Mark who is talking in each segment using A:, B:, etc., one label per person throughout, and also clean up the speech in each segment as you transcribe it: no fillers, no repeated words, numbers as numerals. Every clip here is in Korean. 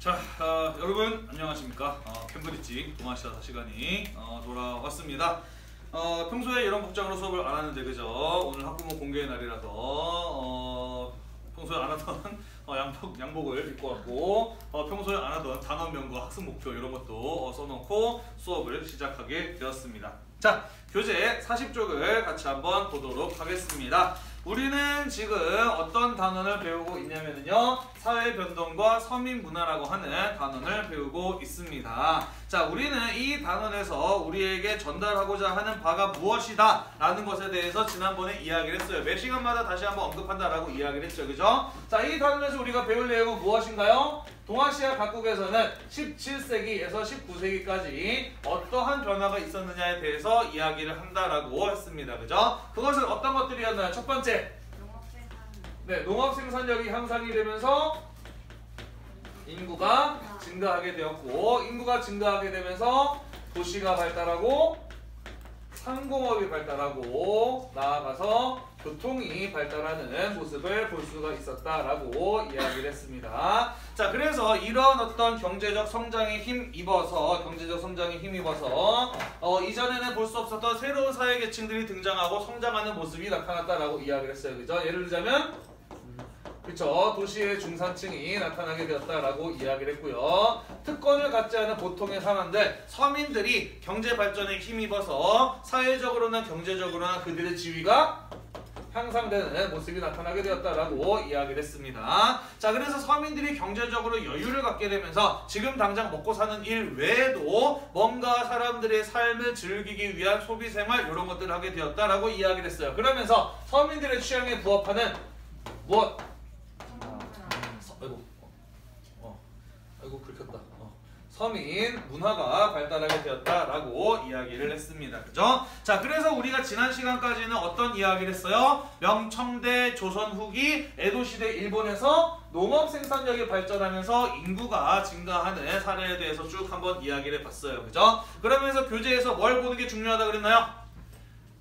A: 자, 여러분 안녕하십니까? 캠브리지 동아시아 시간이 돌아왔습니다. 평소에 이런 복장으로 수업을 안 하는데 그죠? 오늘 학부모 공개의 날이라서 평소에 안 하던 양복을 입고 왔고 평소에 안 하던 단원명과 학습 목표 이런 것도 써놓고 수업을 시작하게 되었습니다. 자, 교재 40쪽을 같이 한번 보도록 하겠습니다. 우리는 지금 어떤 단원을 배우고 있냐면요, 사회변동과 서민문화라고 하는 단원을 배우고 있습니다. 자, 우리는 이 단원에서 우리에게 전달하고자 하는 바가 무엇이다 라는 것에 대해서 지난번에 이야기를 했어요. 매 시간마다 다시 한번 언급한다라고 이야기를 했죠. 그죠? 자, 이 단원에서 우리가 배울 내용은 무엇인가요? 동아시아 각국에서는 17세기에서 19세기까지 어떠한 변화가 있었느냐에 대해서 이야기를 한다라고 했습니다. 그죠? 그것은 어떤 것들이었나요? 첫 번째, 농업 생산력이 향상이 되면서 인구가 증가하게 되었고, 인구가 증가하게 되면서 도시가 발달하고 상공업이 발달하고 나아가서 교통이 발달하는 모습을 볼 수가 있었다라고 이야기를 했습니다. 자, 그래서 이런 어떤 경제적 성장에 힘입어서 이전에는 볼 수 없었던 새로운 사회 계층들이 등장하고 성장하는 모습이 나타났다라고 이야기를 했어요. 그죠? 예를 들자면 그쵸, 도시의 중산층이 나타나게 되었다라고 이야기를 했고요. 특권을 갖지 않은 보통의 사람들, 서민들이 경제 발전에 힘입어서 사회적으로나 경제적으로나 그들의 지위가 향상되는 모습이 나타나게 되었다라고 이야기를 했습니다. 자, 그래서 서민들이 경제적으로 여유를 갖게 되면서 지금 당장 먹고 사는 일 외에도 뭔가 사람들의 삶을 즐기기 위한 소비 생활 이런 것들을 하게 되었다라고 이야기를 했어요. 그러면서 서민들의 취향에 부합하는 무엇? 아이고 긁혔다. 서민 문화가 발달하게 되었다라고 이야기를 했습니다. 그죠? 자, 그래서 우리가 지난 시간까지는 어떤 이야기를 했어요? 명청대 조선 후기 에도시대 일본에서 농업 생산력이 발전하면서 인구가 증가하는 사례에 대해서 쭉 한번 이야기를 해봤어요. 그죠? 그러면서 교재에서 뭘 보는 게 중요하다 그랬나요?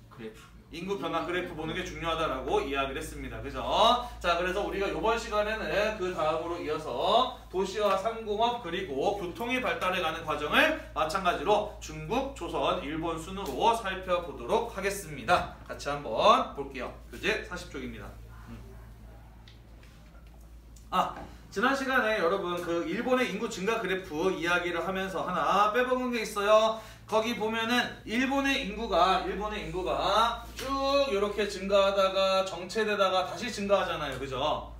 A: 그래프. 인구 변화 그래프 보는 게 중요하다라고 이야기를 했습니다. 그죠? 자, 그래서 우리가 이번 시간에는 그 다음으로 이어서 도시와 상공업 그리고 교통이 발달해가는 과정을 마찬가지로 중국, 조선, 일본 순으로 살펴보도록 하겠습니다. 같이 한번 볼게요. 교재 40쪽입니다. 지난 시간에 여러분 그 일본의 인구 증가 그래프 이야기를 하면서 하나 빼먹은 게 있어요. 거기 보면은 일본의 인구가 쭉 이렇게 증가하다가 정체되다가 다시 증가하잖아요. 그죠?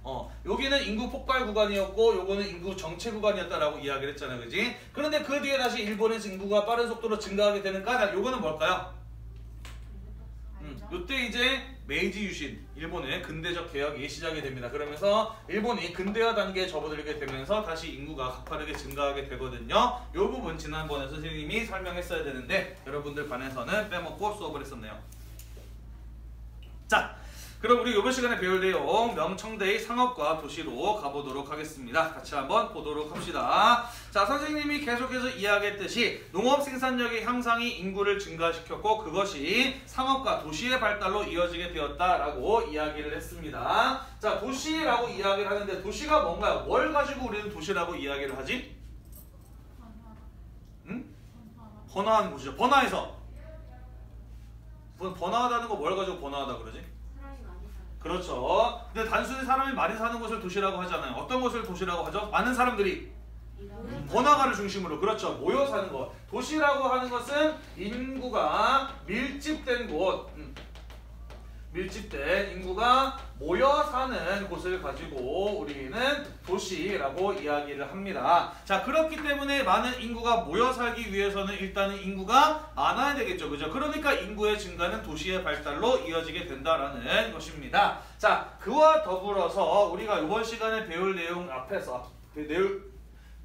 A: 여기는 인구 폭발 구간이었고 요거는 인구 정체 구간이었다라고 이야기를 했잖아요. 그지? 그런데 그 뒤에 다시 일본의 인구가 빠른 속도로 증가하게 되는 까닭, 요거는 뭘까요? 요때 이제 메이지 유신, 일본의 근대적 개혁이 시작이 됩니다. 그러면서 일본이 근대화 단계에 접어들게 되면서 다시 인구가 가파르게 증가하게 되거든요. 요 부분 지난번에 선생님이 설명했어야 되는데 여러분들 반에서는 빼먹고 수업을 했었네요. 자, 그럼 우리 이번 시간에 배울 내용 명청대의 상업과 도시로 가보도록 하겠습니다. 같이 한번 보도록 합시다. 자, 선생님이 계속해서 이야기했듯이 농업 생산력의 향상이 인구를 증가시켰고 그것이 상업과 도시의 발달로 이어지게 되었다라고 이야기를 했습니다. 자, 도시라고 이야기를 하는데 도시가 뭔가요? 뭘 가지고 우리는 도시라고 이야기를 하지? 번화한 곳이죠. 번화해서 번화하다는 거 뭘 가지고 번화하다 그러지? 그렇죠. 근데 단순히 사람이 많이 사는 곳을 도시라고 하잖아요. 어떤 곳을 도시라고 하죠? 많은 사람들이 번화가를 중심으로, 그렇죠, 모여 사는 것. 도시라고 하는 것은 인구가 밀집된 곳, 밀집된 인구가 모여 사는 곳을 가지고 우리는 도시라고 이야기를 합니다. 자, 그렇기 때문에 많은 인구가 모여 살기 위해서는 일단은 인구가 많아야 되겠죠. 그죠? 그러니까 인구의 증가는 도시의 발달로 이어지게 된다라는 것입니다. 자, 그와 더불어서 우리가 이번 시간에 배울 내용 앞에서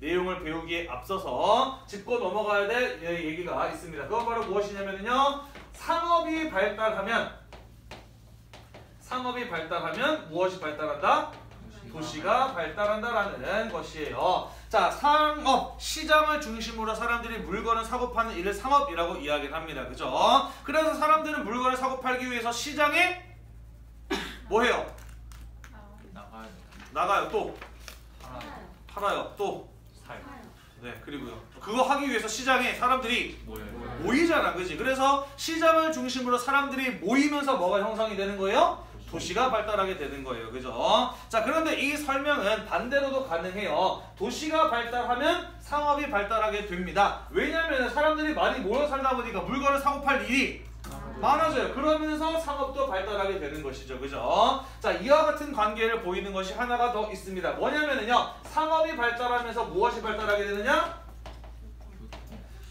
A: 내용을 배우기에 앞서서 짚고 넘어가야 될 얘기가 있습니다. 그건 바로 무엇이냐면요, 상업이 발달하면 무엇이 발달한다? 도시가 발달한다라는 것이에요. 자, 상업, 시장을 중심으로 사람들이 물건을 사고 파는 일을 상업이라고 이야기를 합니다. 그죠? 그래서 사람들은 물건을 사고 팔기 위해서 시장에 뭐 해요? 나가요. 또 팔아요. 또 네, 그리고요. 그거 하기 위해서 시장에 사람들이
B: 뭐예요?
A: 모이잖아, 그지? 그래서 시장을 중심으로 사람들이 모이면서 뭐가 형성이 되는 거예요? 도시가 발달하게 되는 거예요, 그죠? 자, 그런데 이 설명은 반대로도 가능해요. 도시가 발달하면 상업이 발달하게 됩니다. 왜냐하면 사람들이 많이 모여 살다 보니까 물건을 사고 팔 일이 많아져요. 그러면서 상업도 발달하게 되는 것이죠, 그죠? 자, 이와 같은 관계를 보이는 것이 하나가 더 있습니다. 뭐냐면요, 상업이 발달하면서 무엇이 발달하게 되느냐?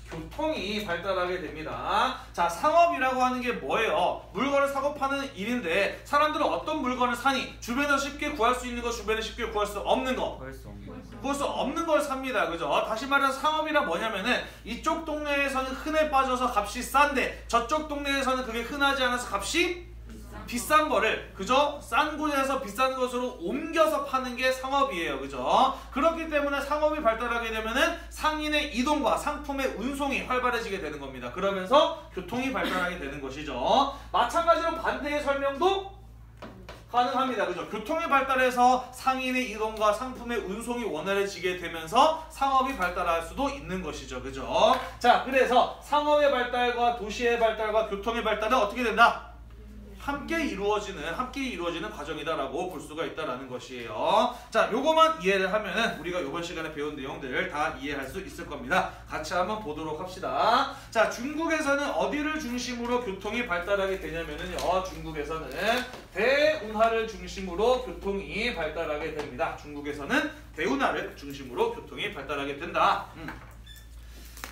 A: 교통이 발달하게 됩니다. 자, 상업이라고 하는 게 뭐예요? 물건을 사고 파는 일인데 사람들은 어떤 물건을 사니? 주변에서 쉽게 구할 수 있는 거, 주변에 쉽게 구할 수 없는 거. 구할 수 없는 걸 삽니다. 그죠? 다시 말해서 상업이란 뭐냐면은 이쪽 동네에서는 흔해 빠져서 값이 싼데 저쪽 동네에서는 그게 흔하지 않아서 값이 비싼 거를 그죠? 싼 곳에서 비싼 곳으로 옮겨서 파는 게 상업이에요. 그죠? 그렇기 때문에 상업이 발달하게 되면은 상인의 이동과 상품의 운송이 활발해지게 되는 겁니다. 그러면서 교통이 발달하게 되는 것이죠. 마찬가지로 반대의 설명도 가능합니다. 그죠? 교통이 발달해서 상인의 이동과 상품의 운송이 원활해지게 되면서 상업이 발달할 수도 있는 것이죠. 그죠? 자, 그래서 상업의 발달과 도시의 발달과 교통의 발달은 어떻게 된다? 함께 이루어지는 과정이다라고 볼 수가 있다라는 것이에요. 자, 요거만 이해를 하면은 우리가 이번 시간에 배운 내용들을 다 이해할 수 있을 겁니다. 같이 한번 보도록 합시다. 자, 중국에서는 어디를 중심으로 교통이 발달하게 되냐면은요, 중국에서는 대운하를 중심으로 교통이 발달하게 됩니다. 중국에서는 대운하를 중심으로 교통이 발달하게 된다.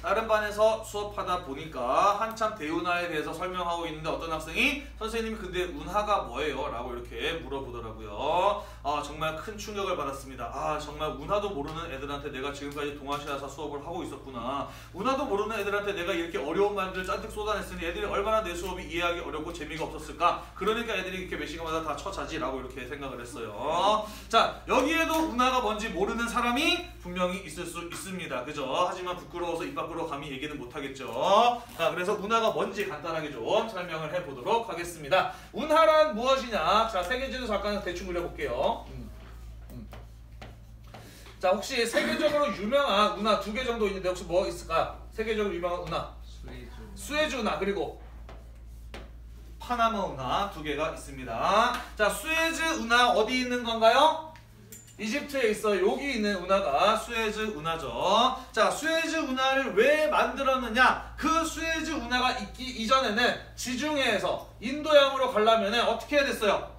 A: 다른 반에서 수업하다 보니까 한참 대운하에 대해서 설명하고 있는데 어떤 학생이 선생님이 근데 운하가 뭐예요? 라고 이렇게 물어보더라고요. 정말 큰 충격을 받았습니다. 정말 운하도 모르는 애들한테 내가 지금까지 동아시아사 수업을 하고 있었구나. 운하도 모르는 애들한테 내가 이렇게 어려운 말들을 잔뜩 쏟아냈으니 애들이 얼마나 내 수업이 이해하기 어렵고 재미가 없었을까? 그러니까 애들이 이렇게 몇 시간마다 다 쳐자지 라고 이렇게 생각을 했어요. 자, 여기에도 운하가 뭔지 모르는 사람이 분명히 있을 수 있습니다. 그죠? 하지만 부끄러워서 입 밖으로 감히 얘기는 못하겠죠. 자, 그래서 운하가 뭔지 간단하게 좀 설명을 해보도록 하겠습니다. 운하란 무엇이냐? 자, 세계지도 잠깐 대충 그려볼게요. 자, 혹시 세계적으로 유명한 운하 2개 정도 있는데 혹시 뭐 있을까? 세계적으로 유명한 운하. 수에즈 운하, 그리고 파나마 운하 2개가 있습니다. 자, 수에즈 운하 어디 있는 건가요? 이집트에 있어. 여기 있는 운하가 수에즈 운하죠. 자, 수에즈 운하를 왜 만들었느냐? 그 수에즈 운하가 있기 이전에는 지중해에서 인도양으로 가려면 어떻게 해야 됐어요?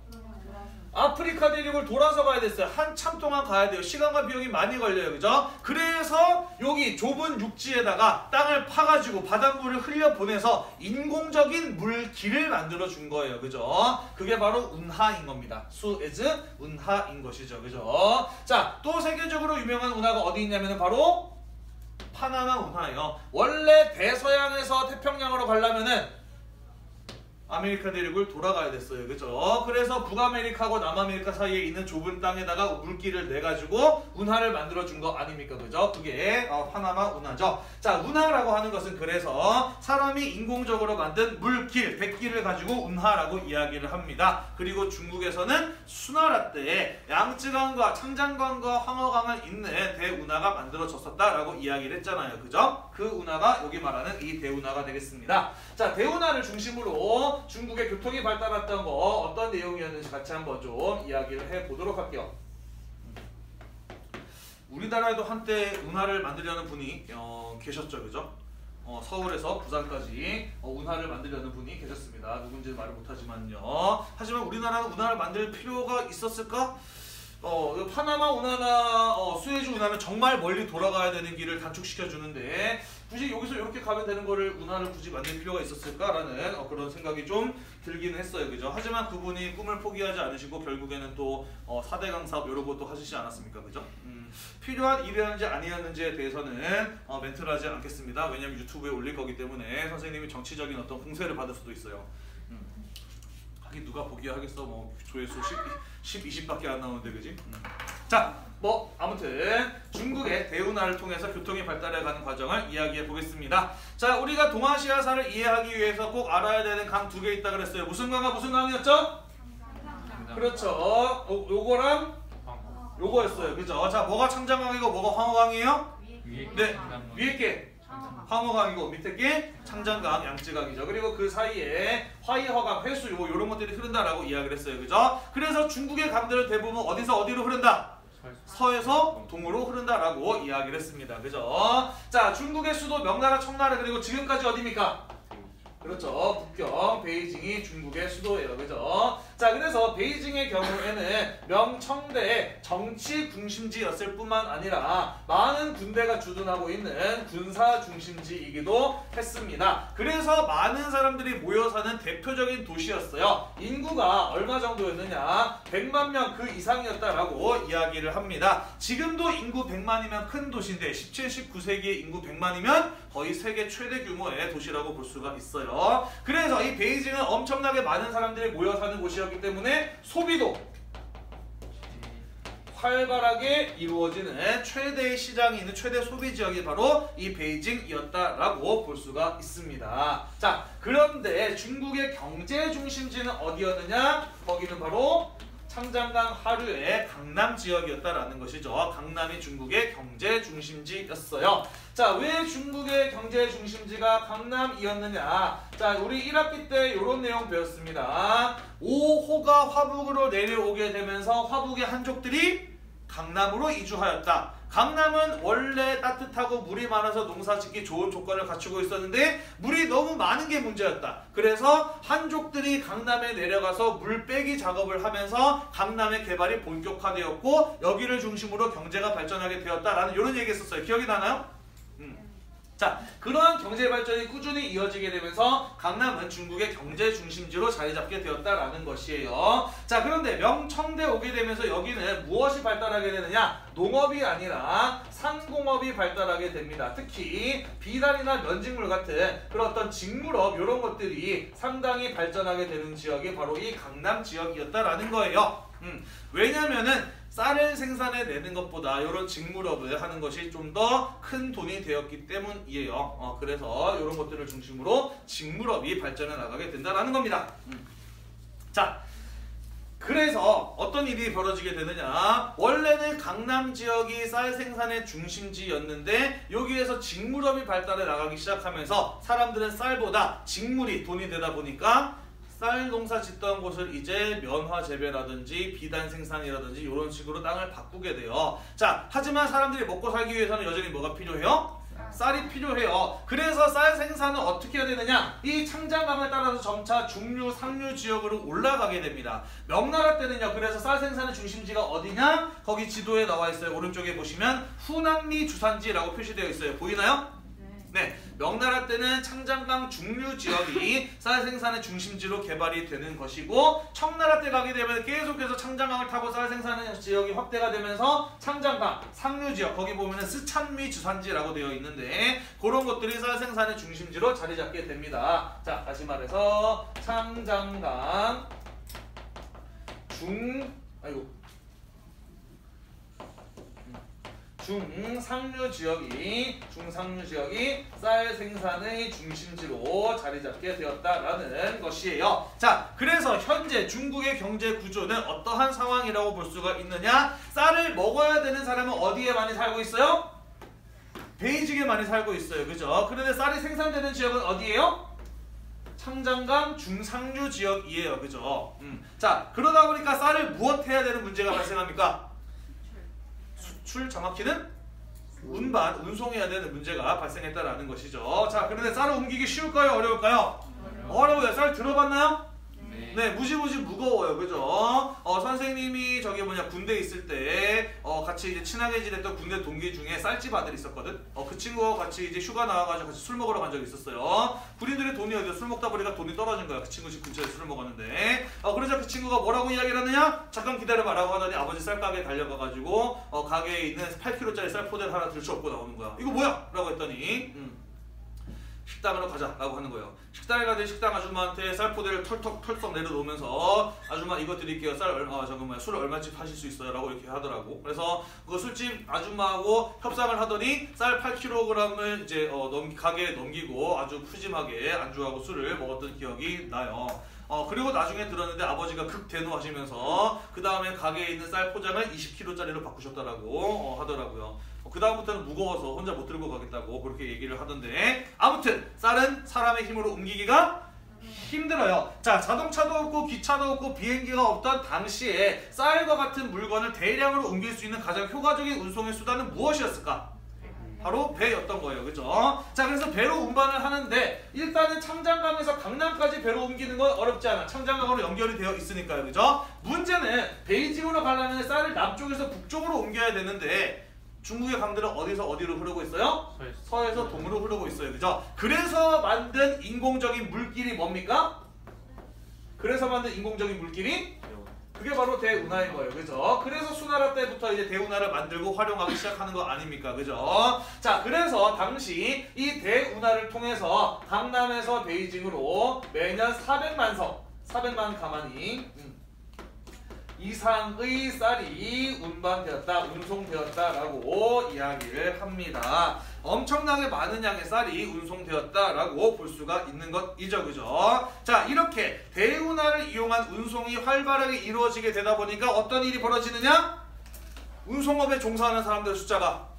A: 아프리카 대륙을 돌아서 가야 됐어요. 한참 동안 가야 돼요. 시간과 비용이 많이 걸려요. 그죠? 그래서 여기 좁은 육지에다가 땅을 파가지고 바닷물을 흘려보내서 인공적인 물길을 만들어 준 거예요. 그죠? 그게 바로 운하인 겁니다. 수에즈 운하인 것이죠. 그죠? 자, 또 세계적으로 유명한 운하가 어디 있냐면 바로 파나마 운하예요. 원래 대서양에서 태평양으로 가려면은 아메리카 대륙을 돌아가야 됐어요. 그죠? 그래서 북아메리카하고 남아메리카 사이에 있는 좁은 땅에다가 물길을 내가지고 운하를 만들어준 거 아닙니까? 그죠? 그게 파나마 운하죠. 자, 운하라고 하는 것은 그래서 사람이 인공적으로 만든 물길, 백길을 가지고 운하라고 이야기를 합니다. 그리고 중국에서는 수나라 때에 양쯔강과 창장강과 황허강을 잇는 대운하가 만들어졌었다라고 이야기를 했잖아요. 그죠? 그 운하가 여기 말하는 이 대운하가 되겠습니다. 자, 대운하를 중심으로 중국의 교통이 발달했던 거 어떤 내용이었는지 같이 한번 좀 이야기를 해보도록 할게요. 우리나라에도 한때 운하를 만들려는 분이 계셨죠. 그죠? 서울에서 부산까지 운하를 만들려는 분이 계셨습니다. 누군지는 말을 못하지만요. 하지만 우리나라는 운하를 만들 필요가 있었을까? 파나마 운하나 수에즈 운하는 정말 멀리 돌아가야 되는 길을 단축시켜 주는데 굳이 여기서 이렇게 가면 되는 거를 운하를 굳이 만들 필요가 있었을까라는 그런 생각이 좀 들기는 했어요. 그죠? 하지만 그분이 꿈을 포기하지 않으시고 결국에는 또 4대강 사업 이런 것도 하시지 않았습니까? 그죠? 필요한 일이었는지 아니었는지에 대해서는 멘트를 하지 않겠습니다. 왜냐면 유튜브에 올릴 거기 때문에 선생님이 정치적인 어떤 공세를 받을 수도 있어요. 하긴 누가 보기야 하겠어. 뭐 조회수 10, 20밖에 안 나오는데, 그지? 자, 뭐 아무튼 중국의 대운하를 통해서 교통이 발달해가는 과정을 이야기해 보겠습니다. 자, 우리가 동아시아사를 이해하기 위해서 꼭 알아야 되는 강 2개 있다 그랬어요. 무슨 강과 무슨 강이었죠? 그렇죠. 요거랑 요거였어요. 그죠? 자, 뭐가 창장강이고 뭐가 황허강이에요? 네, 위에 게 황허강이고 밑에 게 창장강, 양쯔강이죠. 그리고 그 사이에 화이허강, 회수 요런 것들이 흐른다라고 이야기를 했어요. 그죠? 그래서 중국의 강들은 대부분 어디서 어디로 흐른다? 서에서 동으로 흐른다라고 이야기를 했습니다. 그죠? 자, 중국의 수도 명나라, 청나라 그리고 지금까지 어디입니까? 그렇죠. 북경, 베이징이 중국의 수도예요. 그죠? 자, 그래서 베이징의 경우에는 명청대의 정치 중심지였을 뿐만 아니라 많은 군대가 주둔하고 있는 군사 중심지이기도 했습니다. 그래서 많은 사람들이 모여 사는 대표적인 도시였어요. 인구가 얼마 정도였느냐? 100만 명 그 이상이었다라고 이야기를 합니다. 지금도 인구 100만이면 큰 도시인데 17, 19세기에 인구 100만이면 거의 세계 최대 규모의 도시라고 볼 수가 있어요. 그래서 이 베이징은 엄청나게 많은 사람들이 모여 사는 곳이었기 때문에 소비도 활발하게 이루어지는 최대의 시장이 있는 최대 소비 지역이 바로 이 베이징이었다라고 볼 수가 있습니다. 자, 그런데 중국의 경제 중심지는 어디였느냐? 거기는 바로 창장강 하류의 강남 지역이었다라는 것이죠. 강남이 중국의 경제 중심지였어요. 자, 왜 중국의 경제 중심지가 강남이었느냐? 자, 우리 1학기 때 이런 내용 배웠습니다. 5호가 화북으로 내려오게 되면서 화북의 한족들이 강남으로 이주하였다. 강남은 원래 따뜻하고 물이 많아서 농사짓기 좋은 조건을 갖추고 있었는데 물이 너무 많은 게 문제였다. 그래서 한족들이 강남에 내려가서 물 빼기 작업을 하면서 강남의 개발이 본격화되었고 여기를 중심으로 경제가 발전하게 되었다라는 이런 얘기 했었어요. 기억이 나나요? 자, 그러한 경제 발전이 꾸준히 이어지게 되면서 강남은 중국의 경제 중심지로 자리 잡게 되었다라는 것이에요. 자, 그런데 명청대 오게 되면서 여기는 무엇이 발달하게 되느냐? 농업이 아니라 상공업이 발달하게 됩니다. 특히 비단이나 면직물 같은 그런 어떤 직물업 이런 것들이 상당히 발전하게 되는 지역이 바로 이 강남 지역이었다라는 거예요. 왜냐면은 쌀을 생산해내는 것보다 이런 직물업을 하는 것이 좀 더 큰 돈이 되었기 때문이에요. 그래서 이런 것들을 중심으로 직물업이 발전해 나가게 된다는 겁니다. 자, 그래서 어떤 일이 벌어지게 되느냐? 원래는 강남 지역이 쌀 생산의 중심지였는데 여기에서 직물업이 발달해 나가기 시작하면서 사람들은 쌀보다 직물이 돈이 되다 보니까 쌀 농사 짓던 곳을 이제 면화 재배라든지 비단 생산이라든지 이런 식으로 땅을 바꾸게 돼요. 자, 하지만 사람들이 먹고 살기 위해서는 여전히 뭐가 필요해요? 쌀이 필요해요. 그래서 쌀 생산은 어떻게 해야 되느냐? 이 창장강을 따라서 점차 중류, 상류 지역으로 올라가게 됩니다. 명나라 때는요. 그래서 쌀 생산의 중심지가 어디냐? 거기 지도에 나와 있어요. 오른쪽에 보시면 후낭리 주산지라고 표시되어 있어요. 보이나요? 네, 명나라 때는 창장강 중류 지역이 쌀 생산의 중심지로 개발이 되는 것이고 청나라 때 가게 되면 계속해서 창장강을 타고 쌀 생산의 지역이 확대가 되면서 창장강, 상류 지역 거기 보면은 스촨미 주산지라고 되어 있는데 그런 것들이 쌀 생산의 중심지로 자리 잡게 됩니다. 자, 다시 말해서 창장강 중상류 지역이 쌀 생산의 중심지로 자리 잡게 되었다라는 것이에요. 자, 그래서 현재 중국의 경제 구조는 어떠한 상황이라고 볼 수가 있느냐? 쌀을 먹어야 되는 사람은 어디에 많이 살고 있어요? 베이징에 많이 살고 있어요. 그죠? 그런데 쌀이 생산되는 지역은 어디예요? 창장강 중상류 지역이에요. 그죠? 자, 그러다 보니까 쌀을 무엇 해야 되는 문제가 발생합니까? 수출, 정확히는 운송해야 되는 문제가 발생했다라는 것이죠. 자, 그런데 쌀을 옮기기 쉬울까요? 어려울까요? 어려워요. 쌀 들어봤나요? 네, 무지무지 무거워요. 그죠? 선생님이 군대에 있을 때 같이 이제 친하게 지냈던 군대 동기 중에 쌀집 아들이 있었거든. 그 친구와 같이 이제 휴가 나와가지고 같이 술 먹으러 간 적이 있었어요. 군인들의 돈이 어디서 술 먹다 보니까 돈이 떨어진 거야. 그 친구 집 근처에 술을 먹었는데. 그래서 그 친구가 뭐라고 이야기를 하느냐? 잠깐 기다려봐라고 하더니 아버지 쌀가게에 달려가가지고 가게에 있는 8kg짜리 쌀 포대를 하나 들쳐업고 나오는 거야. 이거 뭐야? 라고 했더니 식당으로 가자라고 하는 거예요. 식당에 가더니 식당 아줌마한테 쌀포대를 털썩 내려놓으면서 아줌마 이거 드릴게요. 술 얼마씩 하실 수 있어요? 라고 이렇게 하더라고. 그래서 그 술집 아줌마하고 협상을 하더니 쌀 8kg을 이제 가게에 넘기고 아주 푸짐하게 안주하고 술을 먹었던 기억이 나요. 그리고 나중에 들었는데 아버지가 극대노하시면서 그 다음에 가게에 있는 쌀 포장을 20kg짜리로 바꾸셨다라고 하더라고요. 그 다음부터는 무거워서 혼자 못 들고 가겠다고 그렇게 얘기를 하던데, 아무튼 쌀은 사람의 힘으로 옮기기가 힘들어요. 자, 자동차도 없고 기차도 없고 비행기가 없던 당시에 쌀과 같은 물건을 대량으로 옮길 수 있는 가장 효과적인 운송의 수단은 무엇이었을까? 바로 배였던 거예요. 그죠? 자, 그래서 배로 운반을 하는데 일단은 창장강에서 강남까지 배로 옮기는 건 어렵지 않아. 창장강으로 연결이 되어 있으니까요. 그죠? 문제는 베이징으로 가려면 쌀을 남쪽에서 북쪽으로 옮겨야 되는데 중국의 강들은 어디서 어디로 흐르고 있어요? 서에서 동으로 흐르고 있어요. 그죠? 그래서 만든 인공적인 물길이 뭡니까? 그래서 만든 인공적인 물길이 그게 바로 대운하인 거예요. 그죠? 그래서 수나라 때부터 이제 대운하를 만들고 활용하기 시작하는 거 아닙니까? 그죠? 자, 그래서 당시 이 대운하를 통해서 강남에서 베이징으로 매년 400만 가마니 이상의 쌀이 운반되었다, 운송되었다라고 이야기를 합니다. 엄청나게 많은 양의 쌀이 운송되었다라고 볼 수가 있는 것이죠. 그죠? 자, 이렇게 대운하를 이용한 운송이 활발하게 이루어지게 되다 보니까 어떤 일이 벌어지느냐? 운송업에 종사하는 사람들의 숫자가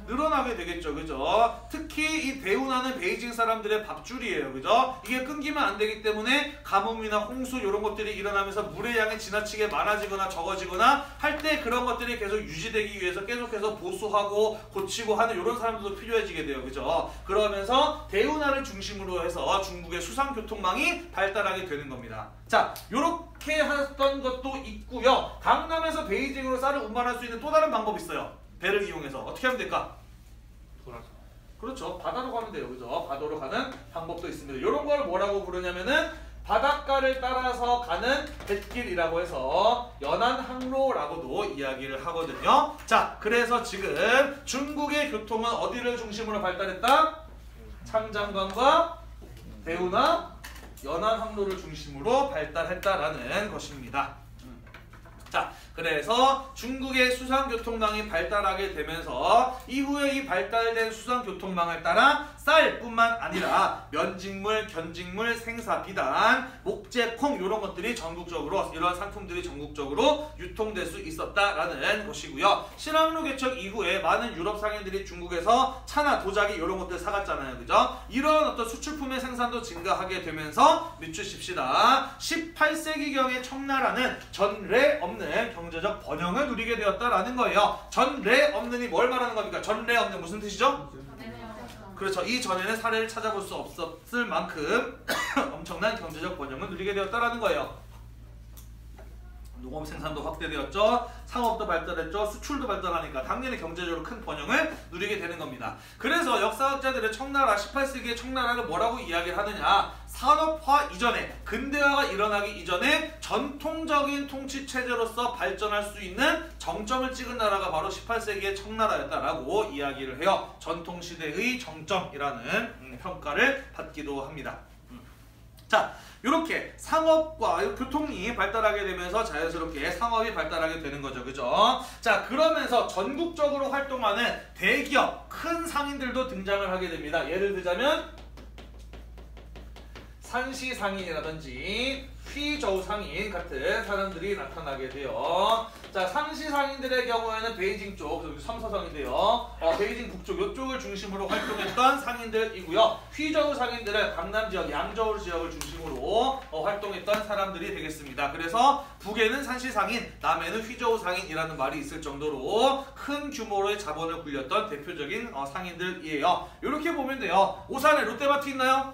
A: 늘어나게 되겠죠. 그죠? 특히 이 대운하는 베이징 사람들의 밥줄이에요. 그죠? 이게 끊기면 안 되기 때문에 가뭄이나 홍수 이런 것들이 일어나면서 물의 양이 지나치게 많아지거나 적어지거나 할 때 그런 것들이 계속 유지되기 위해서 계속해서 보수하고 고치고 하는 이런 사람들도 필요해지게 돼요. 그죠? 그러면서 대운하를 중심으로 해서 중국의 수상교통망이 발달하게 되는 겁니다. 자, 요렇게 했던 것도 있고요. 강남에서 베이징으로 쌀을 운반할 수 있는 또 다른 방법이 있어요. 배를 이용해서 어떻게 하면 될까?
B: 돌아서.
A: 그렇죠. 바다로 가면 돼요. 그죠? 바다로 가는 방법도 있습니다. 이런 걸 뭐라고 부르냐면은 바닷가를 따라서 가는 뱃길이라고 해서 연안항로라고도 이야기를 하거든요. 자, 그래서 지금 중국의 교통은 어디를 중심으로 발달했다? 창장강과 대운하, 연안항로를 중심으로 발달했다라는 것입니다. 자, 그래서 중국의 수상교통망이 발달하게 되면서 이후에 이 발달된 수상교통망을 따라 쌀뿐만 아니라 면직물, 견직물, 생사, 비단, 목재, 콩 이런 것들이 전국적으로 이러한 상품들이 전국적으로 유통될 수 있었다라는 것이고요. 신항로 개척 이후에 많은 유럽 상인들이 중국에서 차나 도자기 이런 것들 사갔잖아요. 그죠? 이런 어떤 수출품의 생산도 증가하게 되면서 밑주십시다. 18세기경에 청나라는 전례 없는 경제적 번영을 누리게 되었다라는 거예요. 전례 없는이 뭘 말하는 겁니까? 전례 없는 무슨 뜻이죠? 그렇죠. 이 전에는 사례를 찾아볼 수 없었을 만큼 엄청난 경제적 번영을 누리게 되었다라는 거예요. 농업 생산도 확대되었죠. 상업도 발달했죠. 수출도 발달하니까 당연히 경제적으로 큰 번영을 누리게 되는 겁니다. 그래서 역사학자들은 청나라, 18세기의 청나라를 뭐라고 이야기를 하느냐? 산업화 이전에, 근대화가 일어나기 이전에 전통적인 통치 체제로서 발전할 수 있는 정점을 찍은 나라가 바로 18세기의 청나라였다라고 이야기를 해요. 전통시대의 정점이라는 평가를 받기도 합니다. 자, 이렇게 상업과 교통이 발달하게 되면서 자연스럽게 상업이 발달하게 되는 거죠. 그죠? 자, 그러면서 전국적으로 활동하는 대기업, 큰 상인들도 등장을 하게 됩니다. 예를 들자면 산시 상인이라든지 휘저우 상인 같은 사람들이 나타나게 돼요. 자, 산시 상인들의 경우에는 베이징 쪽, 삼서성인데요. 베이징 북쪽 이쪽을 중심으로 활동했던 상인들이고요. 휘저우 상인들은 강남 지역, 양저우 지역을 중심으로 활동했던 사람들이 되겠습니다. 그래서 북에는 산시 상인, 남에는 휘저우 상인이라는 말이 있을 정도로 큰 규모로의 자본을 굴렸던 대표적인 상인들이에요. 이렇게 보면 돼요. 오산에 롯데마트 있나요?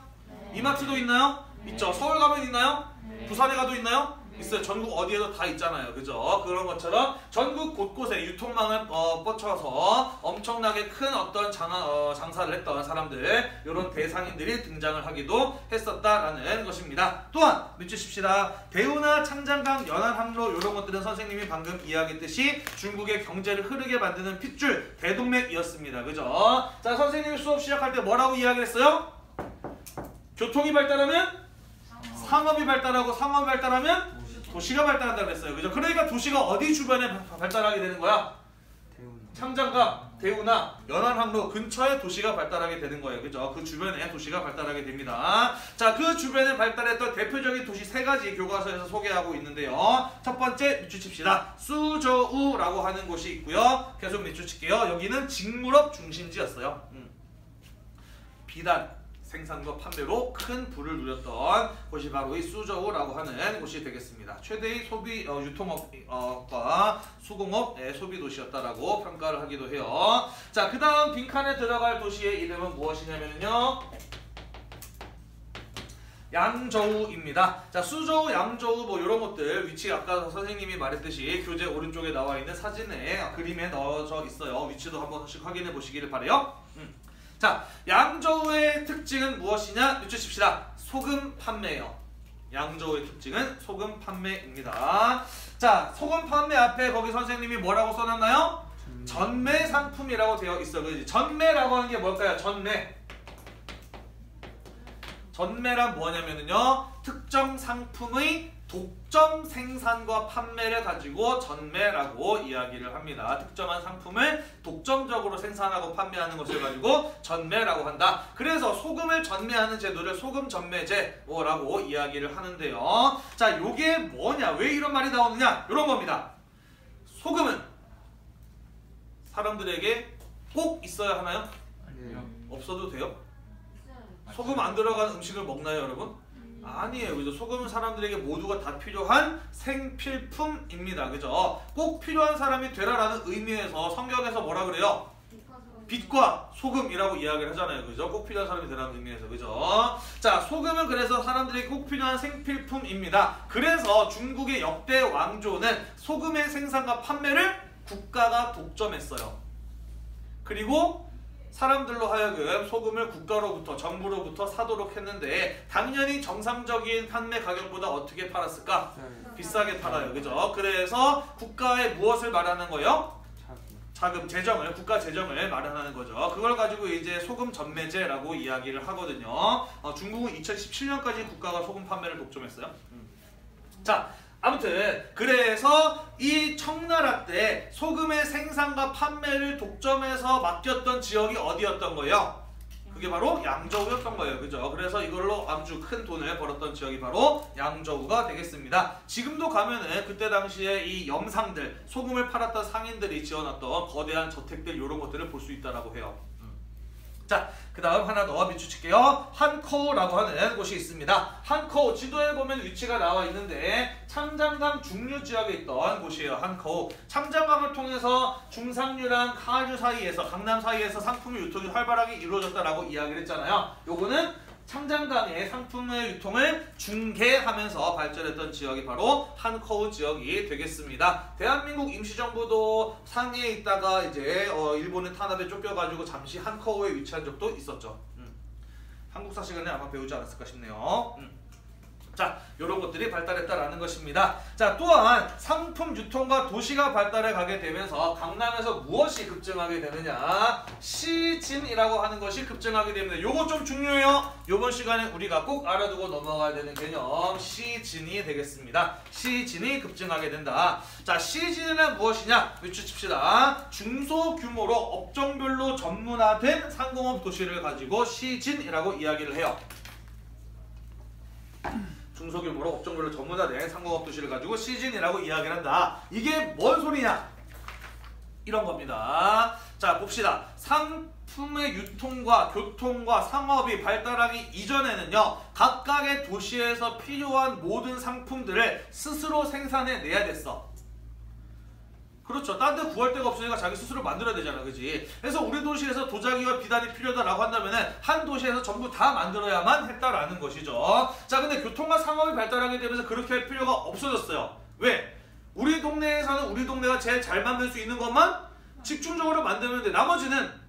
A: 이마트도 있나요? 있죠. 서울 가면 있나요? 부산에 가도 있나요? 있어요. 전국 어디에도 다 있잖아요. 그죠? 그런 것처럼 전국 곳곳에 유통망을 뻗쳐서 엄청나게 큰 어떤 장사를 했던 사람들, 이런 대상인들이 등장을 하기도 했었다라는 것입니다. 또한 믿으십시다. 대운하, 창장강, 연안항로 이런 것들은 선생님이 방금 이야기했듯이 중국의 경제를 흐르게 만드는 핏줄, 대동맥이었습니다. 그죠? 자, 선생님이 수업 시작할 때 뭐라고 이야기를 했어요? 교통이 발달하면 상업이 발달하고 상업이 발달하면 도시가 발달한다고 했어요. 그죠? 그러니까 도시가 어디 주변에 발달하게 되는 거야? 창장강, 대우나 연안항로 근처에 도시가 발달하게 되는 거예요. 그죠? 그 주변에 도시가 발달하게 됩니다. 자, 그 주변에 발달했던 대표적인 도시 세 가지 교과서에서 소개하고 있는데요. 첫 번째 밑줄칩시다. 수저우라고 하는 곳이 있고요. 계속 밑줄칠게요. 여기는 직물업 중심지였어요. 비단 생산과 판매로 큰 부를 누렸던 곳이 바로 이 수저우라고 하는 곳이 되겠습니다. 최대의 소비 유통업과 수공업의 소비 도시였다라고 평가를 하기도 해요. 자, 그 다음 빈칸에 들어갈 도시의 이름은 무엇이냐면요, 양저우입니다. 자, 수저우, 양저우 뭐 이런 것들 위치 아까 선생님이 말했듯이 교재 오른쪽에 나와 있는 사진에 그림에 넣어져 있어요. 위치도 한 번씩 확인해 보시기를 바래요. 자, 양저우의 특징은 무엇이냐? 밑줄칩시다. 소금 판매예요. 양저우의 특징은 소금 판매입니다. 자, 소금 판매 앞에 거기 선생님이 뭐라고 써놨나요? 전매 상품이라고 되어 있어. 그지? 전매라고 하는 게 뭘까요? 전매. 전매란 뭐냐면요, 특정 상품의 독점 생산과 판매를 가지고 전매라고 이야기를 합니다. 특정한 상품을 독점적으로 생산하고 판매하는 것을 가지고 전매라고 한다. 그래서 소금을 전매하는 제도를 소금 전매제라고 이야기를 하는데요. 자, 요게 뭐냐? 왜 이런 말이 나오느냐? 이런 겁니다. 소금은 사람들에게 꼭 있어야 하나요?
B: 아니요.
A: 없어도 돼요? 소금 안 들어간 음식을 먹나요, 여러분? 아니에요. 그죠? 소금은 사람들에게 모두가 다 필요한 생필품입니다. 그죠? 꼭 필요한 사람이 되라라는 의미에서 성경에서 뭐라 그래요? 빛과 소금이라고 이야기를 하잖아요. 그죠? 꼭 필요한 사람이 되라는 의미에서. 그죠? 자, 소금은 그래서 사람들에게 꼭 필요한 생필품입니다. 그래서 중국의 역대 왕조는 소금의 생산과 판매를 국가가 독점했어요. 그리고 사람들로 하여금 소금을 국가로부터, 정부로부터 사도록 했는데 당연히 정상적인 판매 가격보다 어떻게 팔았을까? 비싸게 팔아요. 그죠? 그래서 국가에 무엇을 말하는 거예요? 자금, 재정을, 국가 재정을 마련하는 거죠. 그걸 가지고 이제 소금 전매제라고 이야기를 하거든요. 중국은 2017년까지 국가가 소금 판매를 독점했어요. 자, 아무튼 그래서 이 청나라 때 소금의 생산과 판매를 독점해서 맡겼던 지역이 어디였던 거예요? 그게 바로 양저우였던 거예요. 그죠? 그래서 이걸로 아주 큰 돈을 벌었던 지역이 바로 양저우가 되겠습니다. 지금도 가면은 그때 당시에 이 염상들, 소금을 팔았던 상인들이 지어놨던 거대한 저택들 이런 것들을 볼 수 있다라고 해요. 자, 그 다음 하나 더 밑줄칠게요. 한커우라고 하는 곳이 있습니다. 한커우, 지도에 보면 위치가 나와 있는데 창장강 중류 지역에 있던 곳이에요. 한커우. 창장강을 통해서 중상류랑 하류 사이에서, 강남 사이에서 상품의 유통이 활발하게 이루어졌다라고 이야기를 했잖아요. 요거는 창장강의 상품의 유통을 중개하면서 발전했던 지역이 바로 한커우 지역이 되겠습니다. 대한민국 임시정부도 상해에 있다가 이제 일본의 탄압에 쫓겨가지고 잠시 한커우에 위치한 적도 있었죠. 한국사 시간에 아마 배우지 않았을까 싶네요. 자, 이런 것들이 발달했다라는 것입니다. 자, 또한 상품 유통과 도시가 발달해 가게 되면서 강남에서 무엇이 급증하게 되느냐? 시진이라고 하는 것이 급증하게 됩니다. 요거 좀 중요해요. 요번 시간에 우리가 꼭 알아두고 넘어가야 되는 개념, 시진이 되겠습니다. 시진이 급증하게 된다. 자, 시진은 무엇이냐? 밑줄칩시다. 중소규모로 업종별로 전문화된 상공업 도시를 가지고 시진이라고 이야기를 해요. 중소규모로 업종별로 전문화된 상공업 도시를 가지고 시진이라고 이야기를 한다. 이게 뭔 소리냐? 이런 겁니다. 자, 봅시다. 상품의 유통과 교통과 상업이 발달하기 이전에는요, 각각의 도시에서 필요한 모든 상품들을 스스로 생산해내야 됐어. 그렇죠. 딴 데 구할 데가 없으니까 자기 스스로 만들어야 되잖아. 그지? 그래서 우리 도시에서 도자기와 비단이 필요하다라고 한다면은 한 도시에서 전부 다 만들어야만 했다라는 것이죠. 자, 근데 교통과 상업이 발달하게 되면서 그렇게 할 필요가 없어졌어요. 왜? 우리 동네에서는 우리 동네가 제일 잘 만들 수 있는 것만 집중적으로 만들면 돼. 나머지는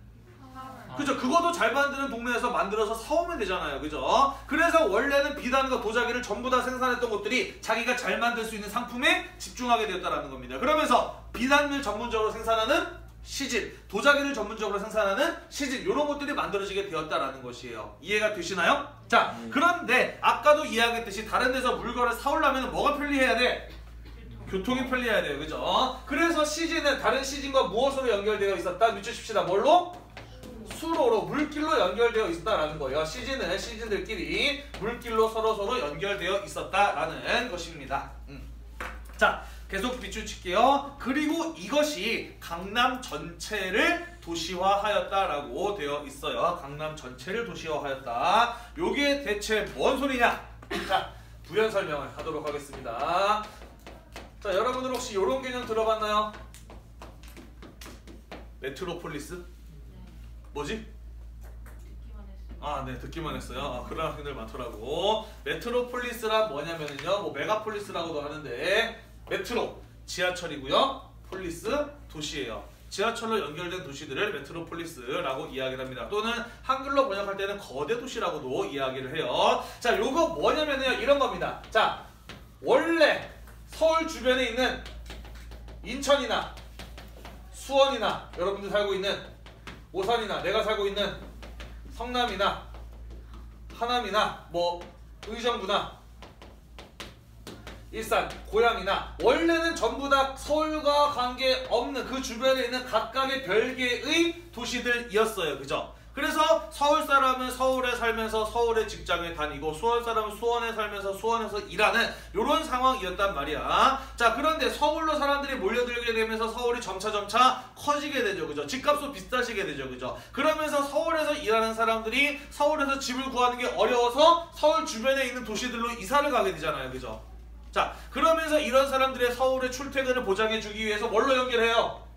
A: 그죠? 그것도 잘 만드는 동네에서 만들어서 사오면 되잖아요. 그죠? 그래서 원래는 비단과 도자기를 전부 다 생산했던 것들이 자기가 잘 만들 수 있는 상품에 집중하게 되었다는 겁니다. 그러면서 비단을 전문적으로 생산하는 시진, 도자기를 전문적으로 생산하는 시진, 이런 것들이 만들어지게 되었다는 것이에요. 이해가 되시나요? 자, 그런데 아까도 이야기했듯이 다른 데서 물건을 사오려면 뭐가 편리해야 돼? 교통이 편리해야 돼요. 그죠? 그래서 시진은 다른 시진과 무엇으로 연결되어 있었다? 밑줄칩시다. 뭘로? 수로로, 물길로 연결되어 있었다라는 거예요. 시진들끼리 물길로 서로 연결되어 있었다라는 것입니다. 자, 계속 밑줄 칠게요. 그리고 이것이 강남 전체를 도시화하였다라고 되어 있어요. 강남 전체를 도시화하였다. 요게 대체 뭔 소리냐? 자, 부연 설명을 하도록 하겠습니다. 자, 여러분들 혹시 요런 개념 들어봤나요? 메트로폴리스? 뭐지? 아, 네, 듣기만 했어요. 아, 그런 학생들 많더라고. 메트로폴리스란 뭐냐면요, 뭐 메가폴리스라고도 하는데, 메트로 지하철이고요, 폴리스 도시예요. 지하철로 연결된 도시들을 메트로폴리스라고 이야기를 합니다. 또는 한글로 번역할 때는 거대 도시라고도 이야기를 해요. 자, 요거 뭐냐면요, 이런 겁니다. 자, 원래 서울 주변에 있는 인천이나 수원이나 여러분들 살고 있는 오산이나 내가 살고 있는 성남이나 하남이나 뭐 의정부나 일산, 고양이나 원래는 전부 다 서울과 관계없는 그 주변에 있는 각각의 별개의 도시들이었어요. 그죠? 그래서 서울 사람은 서울에 살면서 서울의 직장에 다니고 수원 사람은 수원에 살면서 수원에서 일하는 이런 상황이었단 말이야. 자, 그런데 서울로 사람들이 몰려들게 되면서 서울이 점차 커지게 되죠. 그죠? 집값도 비싸지게 되죠. 그죠? 그러면서 서울에서 일하는 사람들이 서울에서 집을 구하는 게 어려워서 서울 주변에 있는 도시들로 이사를 가게 되잖아요. 그죠? 자, 그러면서 이런 사람들의 서울의 출퇴근을 보장해주기 위해서 뭘로 연결해요?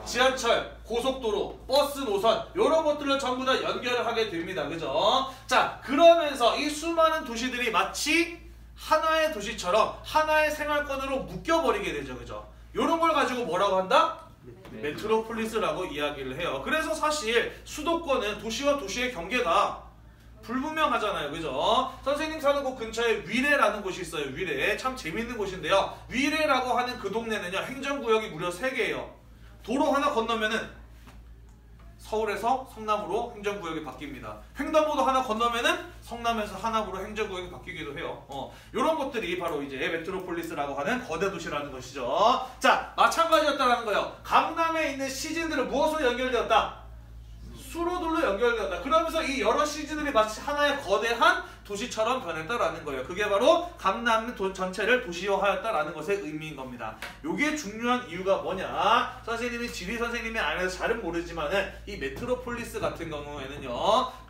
A: 지하철, 고속도로, 버스 노선 이런 것들을 전부 다 연결을 하게 됩니다. 그죠? 자, 그러면서 이 수많은 도시들이 마치 하나의 도시처럼 하나의 생활권으로 묶여버리게 되죠. 그죠? 이런 걸 가지고 뭐라고 한다? 메트로폴리스라고 이야기를 해요. 그래서 사실 수도권은 도시와 도시의 경계가 불분명하잖아요. 그죠? 선생님 사는 곳 근처에 위례라는 곳이 있어요. 위례. 참 재밌는 곳인데요. 위례라고 하는 그 동네는요, 행정구역이 무려 3개예요. 도로 하나 건너면은 서울에서 성남으로 행정구역이 바뀝니다. 횡단보도 하나 건너면은 성남에서 하남으로 행정구역이 바뀌기도 해요. 이런 것들이 바로 이제 메트로폴리스라고 하는 거대 도시라는 것이죠. 자, 마찬가지였다라는 거예요. 강남에 있는 시즌들은 무엇으로 연결되었다? 수로들로 연결되었다. 그러면서 이 여러 시즌들이 마치 하나의 거대한 도시처럼 변했다라는 거예요. 그게 바로 강남 전체를 도시화하였다라는 것의 의미인 겁니다. 이게 중요한 이유가 뭐냐? 선생님이 지리 선생님이 안에서 잘은 모르지만은 이 메트로폴리스 같은 경우에는요,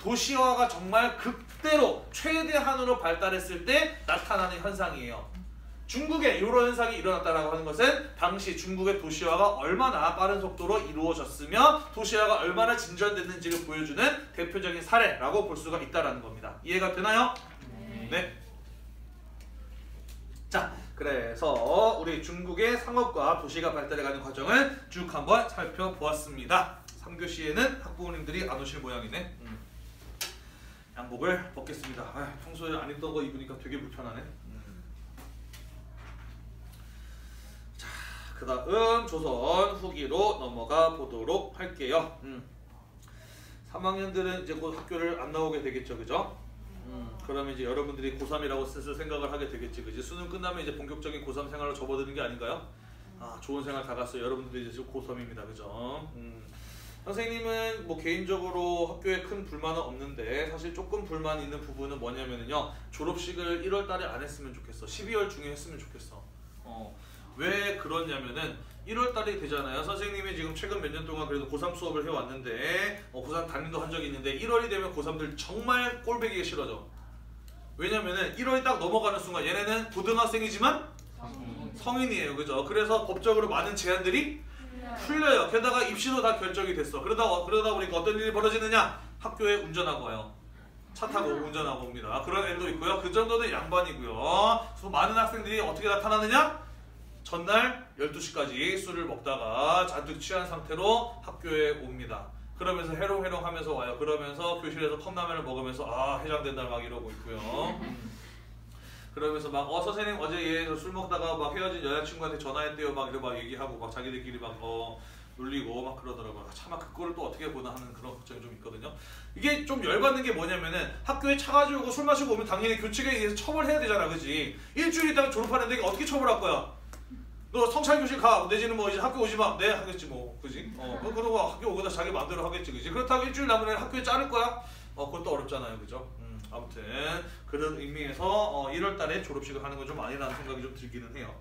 A: 도시화가 정말 극대로 최대한으로 발달했을 때 나타나는 현상이에요. 중국에 이런 현상이 일어났다라고 하는 것은 당시 중국의 도시화가 얼마나 빠른 속도로 이루어졌으며 도시화가 얼마나 진전됐는지를 보여주는 대표적인 사례라고 볼 수가 있다는 겁니다. 이해가 되나요? 네. 자, 그래서 우리 중국의 상업과 도시가 발달해가는 과정을 쭉 한번 살펴보았습니다. 3교시에는 학부모님들이 안 오실 모양이네. 양복을 벗겠습니다. 평소에 안 입던 거 입으니까 되게 불편하네. 그 다음 조선 후기로 넘어가 보도록 할게요. 3학년들은 이제 곧 학교를 안 나오게 되겠죠. 그죠? 그러면 이제 여러분들이 고3이라고 슬슬 생각을 하게 되겠지. 그지? 수능 끝나면 이제 본격적인 고3 생활로 접어드는 게 아닌가요? 아, 좋은 생활 다 갔어요. 여러분들이 이제 지금 고3입니다. 그죠? 선생님은 뭐 개인적으로 학교에 큰 불만은 없는데 사실 조금 불만 있는 부분은 뭐냐면요, 졸업식을 1월 달에 안 했으면 좋겠어. 12월 중에 했으면 좋겠어. 왜 그러냐면은 1월 달이 되잖아요. 선생님이 지금 최근 몇 년 동안 그래도 고3 수업을 해왔는데 고3 담임도 한 적이 있는데 1월이 되면 고3들 정말 꼴배기가 싫어져. 왜냐면은 1월이 딱 넘어가는 순간 얘네는 고등학생이지만 성인이에요. 그죠? 그래서 법적으로 많은 제한들이 풀려요. 게다가 입시도 다 결정이 됐어. 그러다 보니까 어떤 일이 벌어지느냐? 학교에 운전하고 와요. 차 타고 운전하고 옵니다. 그런 애도 있고요. 그 정도는 양반이고요. 그래서 많은 학생들이 어떻게 나타나느냐? 전날 12시까지 술을 먹다가 잔뜩 취한 상태로 학교에 옵니다. 그러면서 해롱해롱 하면서 와요. 그러면서 교실에서 컵라면을 먹으면서 아, 해장된다 막 이러고 있고요. 그러면서 막 선생님 어제 얘 술 먹다가 막 헤어진 여자친구한테 전화했대요 막 이러고 막 얘기하고 막 자기들끼리 막 놀리고 막 그러더라고요. 차마 그거를 또 어떻게 보나 하는 그런 걱정이 좀 있거든요. 이게 좀 열받는 게 뭐냐면은 학교에 차 가지고 오고 술 마시고 오면 당연히 교칙에 의해서 처벌해야 되잖아. 그지? 일주일 있다가 졸업하는데 어떻게 처벌할 거야? 너 성찰교실 가 내지는 뭐 이제 학교 오지 마. 네 하겠지 뭐 그지? 그러고 학교 오거나 자기 마음대로 하겠지 그지? 그렇다고 일주일 남은 학교에 자를 거야? 그것도 어렵잖아요 그죠? 아무튼 그런 의미에서 1월달에 졸업식을 하는 건 좀 아니라는 생각이 좀 들기는 해요.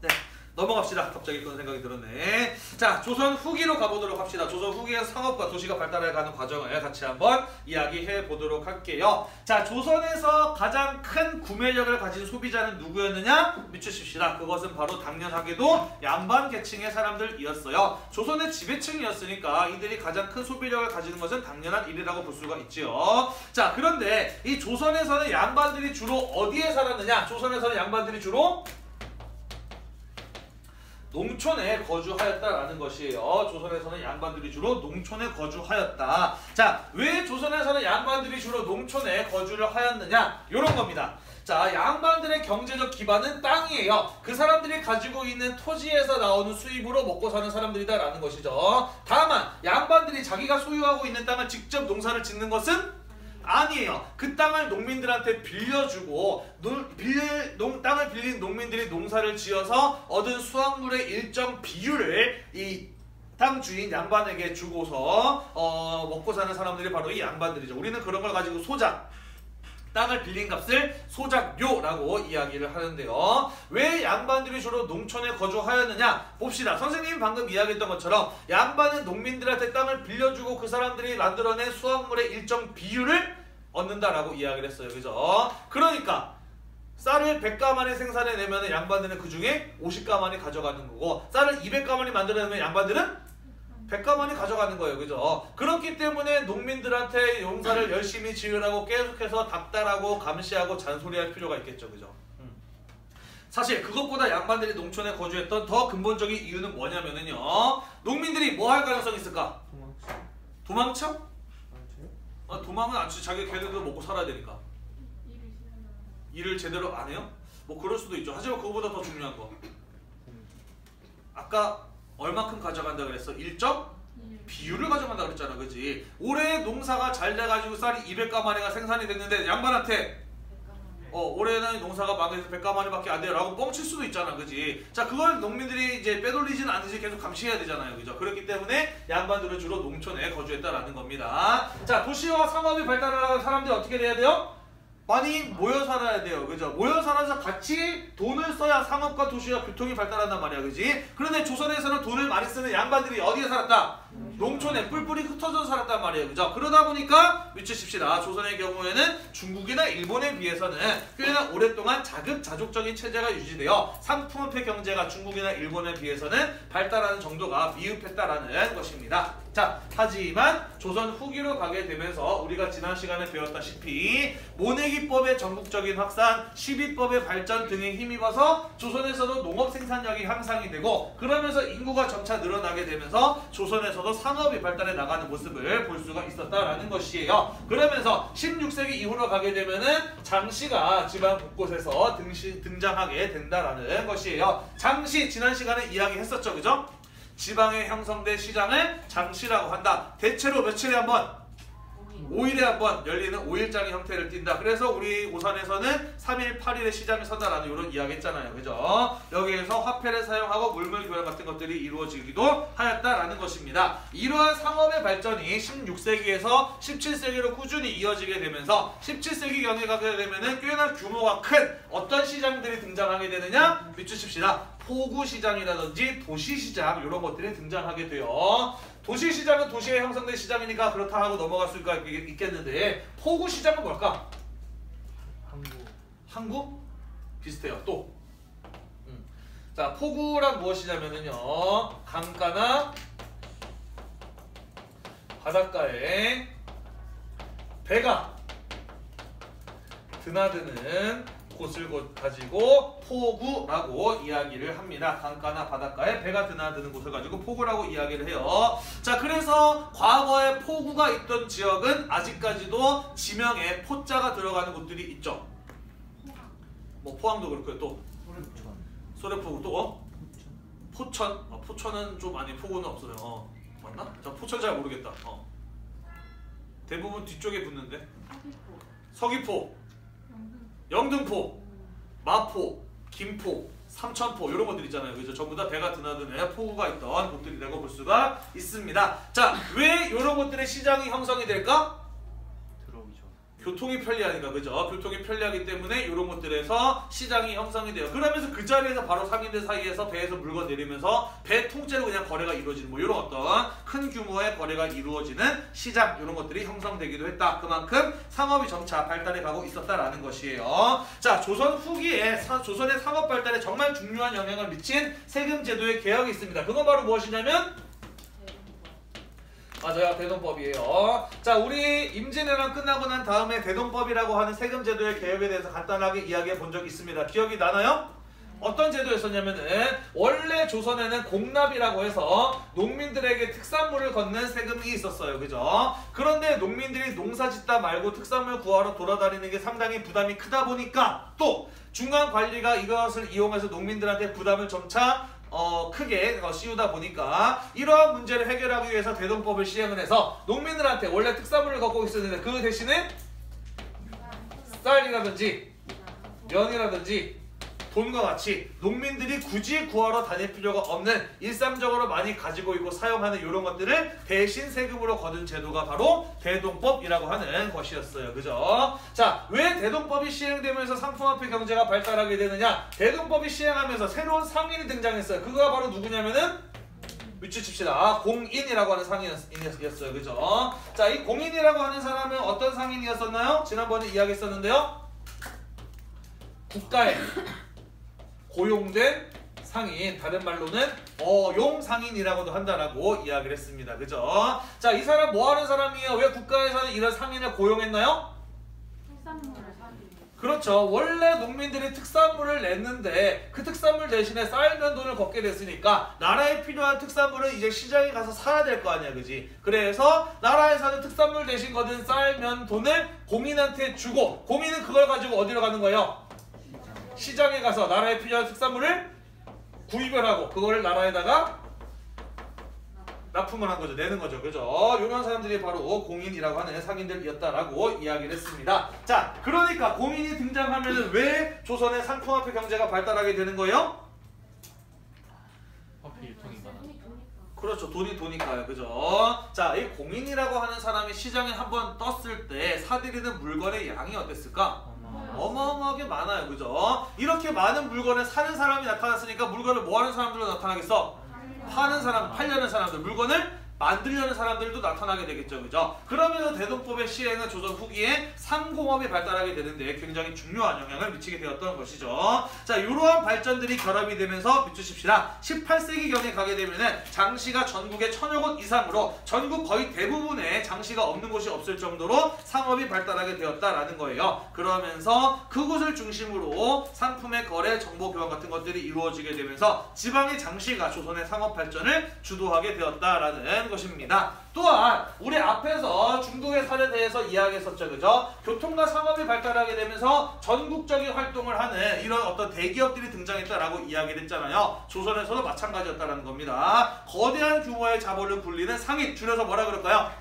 A: 네. 넘어갑시다. 갑자기 그런 생각이 들었네. 자, 조선 후기로 가보도록 합시다. 조선 후기에서 상업과 도시가 발달해가는 과정을 같이 한번 이야기해 보도록 할게요. 자, 조선에서 가장 큰 구매력을 가진 소비자는 누구였느냐? 미추십시다. 그것은 바로 당연하게도 양반 계층의 사람들이었어요. 조선의 지배층이었으니까 이들이 가장 큰 소비력을 가지는 것은 당연한 일이라고 볼 수가 있지요. 자, 그런데 이 조선에서는 양반들이 주로 어디에 살았느냐? 조선에서는 양반들이 주로 농촌에 거주하였다라는 것이에요. 조선에서는 양반들이 주로 농촌에 거주하였다. 자, 왜 조선에서는 양반들이 주로 농촌에 거주를 하였느냐? 이런 겁니다. 자, 양반들의 경제적 기반은 땅이에요. 그 사람들이 가지고 있는 토지에서 나오는 수입으로 먹고 사는 사람들이다라는 것이죠. 다만 양반들이 자기가 소유하고 있는 땅을 직접 농사를 짓는 것은 아니에요. 그 땅을 농민들한테 빌려주고 땅을 빌린 농민들이 농사를 지어서 얻은 수확물의 일정 비율을 이 땅 주인 양반에게 주고서 먹고 사는 사람들이 바로 이 양반들이죠. 우리는 그런 걸 가지고 소작, 땅을 빌린 값을 소작료라고 이야기를 하는데요. 왜 양반들이 주로 농촌에 거주하였느냐? 봅시다. 선생님이 방금 이야기했던 것처럼 양반은 농민들한테 땅을 빌려주고 그 사람들이 만들어낸 수확물의 일정 비율을 얻는다라고 이야기를 했어요. 그죠? 그러니까 쌀을 100가마니 생산해내면 양반들은 그 중에 50가마니 가져가는 거고, 쌀을 200가마니 만들어내면 양반들은 100가마니 가져가는 거예요. 그죠? 그렇기 때문에 농민들한테 농사를 열심히 지으라고 계속해서 닥달하고 감시하고 잔소리할 필요가 있겠죠. 그죠? 사실 그것보다 양반들이 농촌에 거주했던 더 근본적인 이유는 뭐냐면은요, 농민들이 뭐 할 가능성이 있을까? 도망쳐? 도망은 안 치지. 자기 걔네들도 먹고 살아야 되니까. 일을 제대로 안 해요? 뭐 그럴 수도 있죠. 하지만 그거보다 더 중요한 거, 아까 얼마큼 가져간다 그랬어? 일정 비율을 가져간다 그랬잖아. 그지? 올해 농사가 잘 돼가지고 쌀이 200가마니가 생산이 됐는데 양반한테 올해는 농사가 망해서 100가마니밖에 안 돼요 라고 뻥칠 수도 있잖아. 그지? 자, 그걸 농민들이 이제 빼돌리지는 않으시 계속 감시해야 되잖아요. 그죠? 그렇기 때문에 양반들은 주로 농촌에 거주했다라는 겁니다. 자, 도시와 상업이 발달하려면 사람들이 어떻게 돼야 돼요? 많이 모여 살아야 돼요. 그죠? 모여 살아서 같이 돈을 써야 상업과 도시와 교통이 발달한단 말이야. 그지? 그런데 조선에서는 돈을 많이 쓰는 양반들이 어디에 살았다? 농촌에 뿔뿔이 흩어져 살았단 말이에요. 그죠? 그러다 보니까 미치십시다. 조선의 경우에는 중국이나 일본에 비해서는 꽤나 오랫동안 자급자족적인 체제가 유지되어 상품화폐 경제가 중국이나 일본에 비해서는 발달하는 정도가 미흡했다라는 것입니다. 자, 하지만 조선 후기로 가게 되면서 우리가 지난 시간에 배웠다시피 모내기법의 전국적인 확산, 시비법의 발전 등에 힘입어서 조선에서도 농업 생산력이 향상이 되고, 그러면서 인구가 점차 늘어나게 되면서 조선에서도 상업이 발달해 나가는 모습을 볼 수가 있었다라는 것이에요. 그러면서 16세기 이후로 가게 되면은 장시가 지방 곳곳에서 등장하게 된다라는 것이에요. 장시, 지난 시간에 이야기했었죠. 그죠? 지방에 형성된 시장을 장시라고 한다. 대체로 며칠에 한 번? 5일에 한 번 열리는 5일장의 형태를 띈다. 그래서 우리 오산에서는 3일, 8일에 시장이 선다라는 이런 이야기 했잖아요. 그죠? 여기에서 화폐를 사용하고 물물 교환 같은 것들이 이루어지기도 하였다라는 것입니다. 이러한 상업의 발전이 16세기에서 17세기로 꾸준히 이어지게 되면서 17세기경에 가게 되면은 꽤나 규모가 큰 어떤 시장들이 등장하게 되느냐? 비추십시다. 포구시장이라든지 도시시장 이런 것들이 등장하게 돼요. 도시시장은 도시에 형성된 시장이니까 그렇다 하고 넘어갈 수가 있겠는데, 포구시장은 뭘까? 항구? 비슷해요. 또 자, 포구란 무엇이냐면은요, 강가나 바닷가에 배가 드나드는 곳을 가지고 포구라고 이야기를 합니다. 강가나 바닷가에 배가 드나드는 곳을 가지고 포구라고 이야기를 해요. 자, 그래서 과거에 포구가 있던 지역은 아직까지도 지명에 포자가 들어가는 곳들이 있죠. 뭐 포항도 그렇고요. 또 소래포구, 또 포천. 포천은 좀 아니, 포구는 없어요. 맞나? 자, 포천 잘 모르겠다. 대부분 뒤쪽에 붙는데. 서귀포, 영등포, 마포, 김포, 삼천포 이런 것들 있잖아요. 그죠? 전부 다 배가 드나드는 포구가 있던 곳들이라고 볼 수가 있습니다. 자, 왜 이런 것들의 시장이 형성이 될까? 교통이 편리하니까, 그죠? 교통이 편리하기 때문에 이런 것들에서 시장이 형성이 돼요. 그러면서 그 자리에서 바로 상인들 사이에서 배에서 물건 내리면서 배 통째로 그냥 거래가 이루어지는 뭐 이런 어떤 큰 규모의 거래가 이루어지는 시장 이런 것들이 형성되기도 했다. 그만큼 상업이 점차 발달해 가고 있었다라는 것이에요. 자, 조선 후기에 조선의 상업 발달에 정말 중요한 영향을 미친 세금 제도의 개혁이 있습니다. 그건 바로 무엇이냐면 맞아요. 대동법이에요. 자, 우리 임진왜란 끝나고 난 다음에 대동법이라고 하는 세금 제도의 개혁에 대해서 간단하게 이야기해 본 적이 있습니다. 기억이 나나요? 어떤 제도였었냐면은 원래 조선에는 공납이라고 해서 농민들에게 특산물을 걷는 세금이 있었어요. 그죠? 그런데 농민들이 농사 짓다 말고 특산물 구하러 돌아다니는 게 상당히 부담이 크다 보니까 또 중간 관리가 이것을 이용해서 농민들한테 부담을 점차 크게 씌우다 보니까 이러한 문제를 해결하기 위해서 대동법을 시행을 해서 농민들한테 원래 특산물을 갖고 있었는데 그 대신에 쌀이라든지 면이라든지 돈과 같이 농민들이 굳이 구하러 다닐 필요가 없는 일상적으로 많이 가지고 있고 사용하는 이런 것들을 대신 세금으로 거둔 제도가 바로 대동법이라고 하는 것이었어요. 그죠? 자, 왜 대동법이 시행되면서 상품화폐 경제가 발달하게 되느냐? 대동법이 시행하면서 새로운 상인이 등장했어요. 그거가 바로 누구냐면은 위치칩시다. 공인이라고 하는 상인이었어요. 그죠? 자, 이 공인이라고 하는 사람은 어떤 상인이었었나요? 지난번에 이야기했었는데요. 국가에 고용된 상인, 다른 말로는 어용 상인이라고도 한다라고 이야기를 했습니다. 그죠? 자, 이 사람 뭐 하는 사람이에요? 왜 국가에서는 이런 상인을 고용했나요?
B: 특산물을 사기.
A: 그렇죠. 원래 농민들이 특산물을 냈는데 그 특산물 대신에 쌀면 돈을 걷게 됐으니까 나라에 필요한 특산물은 이제 시장에 가서 사야 될 거 아니야. 그지? 그래서 나라에서는 특산물 대신 거둔 쌀면 돈을 공인한테 주고 공인은 그걸 가지고 어디로 가는 거예요? 시장에 가서 나라에 필요한 특산물을 구입을 하고 그거를 나라에다가 납품을 한 거죠. 내는 거죠. 그죠? 이런 사람들이 바로 공인이라고 하는 상인들이었다라고 이야기를 했습니다. 자, 그러니까 공인이 등장하면 왜 조선의 상품화폐 경제가 발달하게 되는 거예요?
C: 화폐 유통이 많아.
A: 그렇죠. 돈이 도니까요. 그죠? 자, 이 공인이라고 하는 사람이 시장에 한번 떴을 때 사들이는 물건의 양이 어땠을까? 어마어마하게 많아요. 그죠? 이렇게 많은 물건을 사는 사람이 나타났으니까 물건을 뭐 하는 사람들로 나타나겠어? 파는 사람, 팔려는 사람들, 물건을 만들려는 사람들도 나타나게 되겠죠. 그죠? 그러면서 대동법의 시행은 조선 후기에 상공업이 발달하게 되는데 굉장히 중요한 영향을 미치게 되었던 것이죠. 자, 이러한 발전들이 결합이 되면서 밑주십시다. 18세기경에 가게 되면은 장시가 전국에 1000여 곳 이상으로 전국 거의 대부분에 장시가 없는 곳이 없을 정도로 상업이 발달하게 되었다라는 거예요. 그러면서 그곳을 중심으로 상품의 거래, 정보 교환 같은 것들이 이루어지게 되면서 지방의 장시가 조선의 상업 발전을 주도하게 되었다라는 것입니다. 또한 우리 앞에서 중국의 사례에 대해서 이야기했었죠. 그죠? 교통과 상업이 발달하게 되면서 전국적인 활동을 하는 이런 어떤 대기업들이 등장했다라고 이야기를 했잖아요. 조선에서도 마찬가지였다는 겁니다. 거대한 규모의 자본을 굴리는 상인, 줄여서 뭐라 그럴까요?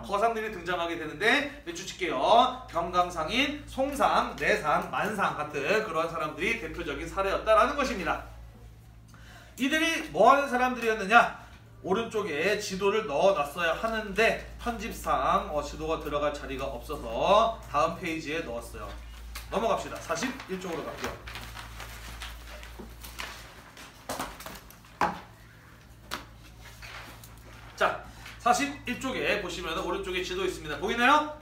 A: 거상들이 등장하게 되는데 몇 주 칠게요. 병강상인, 송상, 내상, 만상 같은 그런 사람들이 대표적인 사례였다라는 것입니다. 이들이 뭐 하는 사람들이었느냐? 오른쪽에 지도를 넣어놨어야 하는데 편집상 지도가 들어갈 자리가 없어서 다음 페이지에 넣었어요. 넘어갑시다. 41쪽으로 갈게요. 자, 41쪽에 보시면 오른쪽에 지도 있습니다. 보이나요?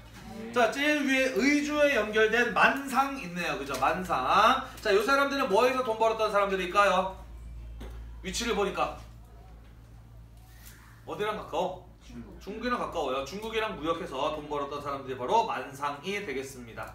A: 자, 제일 위에 의주에 연결된 만상 있네요. 그죠? 만상. 자, 이 사람들은 뭐에서 돈 벌었던 사람들일까요? 위치를 보니까 어디랑 가까워? 중국이랑 가까워요. 중국이랑 무역해서 돈 벌었던 사람들이 바로 만상이 되겠습니다.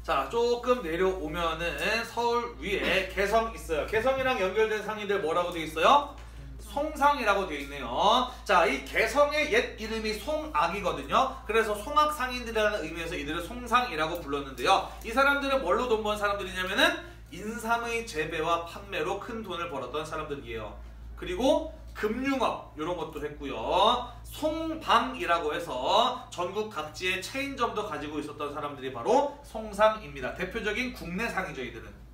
A: 자, 조금 내려오면은 서울 위에 개성 있어요. 개성이랑 연결된 상인들 뭐라고 되어 있어요? 송상이라고 되어 있네요. 자, 이 개성의 옛 이름이 송악이거든요. 그래서 송악 상인들이라는 의미에서 이들을 송상이라고 불렀는데요. 이 사람들은 뭘로 돈 번 사람들이냐면은 인삼의 재배와 판매로 큰 돈을 벌었던 사람들이에요. 그리고 금융업 이런 것도 했고요. 송방이라고 해서 전국 각지의 체인점도 가지고 있었던 사람들이 바로 송상입니다. 대표적인 국내 상이죠, 이들은.